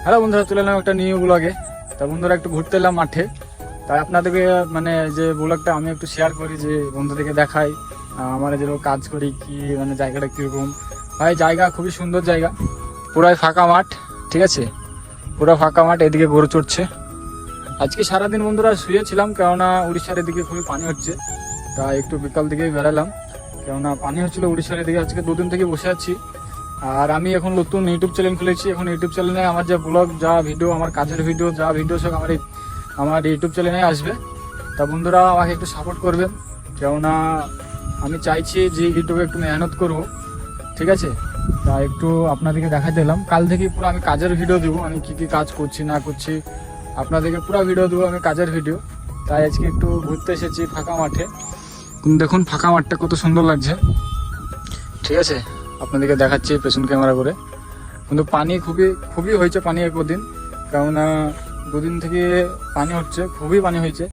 Hello বন্ধুরা, চলে এলাম একটা নিউ ব্লগে। তা বন্ধুরা একটু ঘুরতে এলাম মাঠে। তাই আপনাদেরকে মানে যে ব্লগটা আমি একটু শেয়ার করি, যে বন্ধুদেরকে দেখাই আমরা যেরকম কাজ করি, কি মানে জায়গাটা কীরকম। ভাই জায়গা খুবই সুন্দর জায়গা, পুরাই ফাঁকা মাঠ, ঠিক আছে, পুরো ফাঁকা মাঠ। এদিকে গরু চড়ছে। আজকে সারাদিন বন্ধুরা শুয়েছিলাম, কেননা উড়িষ্যার এদিকে খুবই পানি হচ্ছে। তাই একটু বিকাল দিকে বেরালাম, কেননা পানি হচ্ছিল উড়িষ্যার এদিকে। আজকে দুদিন থেকে বসে আছি। আর আমি এখন নতুন ইউটিউব চ্যানেল খুলেছি। এখন ইউটিউব চ্যানেলে আমার যা ব্লগ, যা ভিডিও, আমার কাজের ভিডিও, যা ভিডিও সব আমার ইউটিউব চ্যানেলে আসবে। তা বন্ধুরা আমাকে একটু সাপোর্ট করবেন, কেননা আমি চাইছি যে ইউটিউবে একটু মেহনত করব, ঠিক আছে। তা একটু আপনাদেরকে দেখা দিলাম। কাল থেকে পুরো আমি কাজের ভিডিও দেবো, আমি কী কী কাজ করছি না করছি আপনাদেরকে পুরো ভিডিও দেবো, আমি কাজের ভিডিও। তাই আজকে একটু ঘুরতে এসেছি ফাঁকা মাঠে। দেখুন ফাঁকা মাঠটা কত সুন্দর লাগছে, ঠিক আছে। আপনাদেরকে দেখাচ্ছি পেছন ক্যামেরা করে। কিন্তু পানি খুবই হয়েছে, পানি একদিন, কেননা দুদিন থেকে পানি হচ্ছে, খুবই পানি হয়েছে।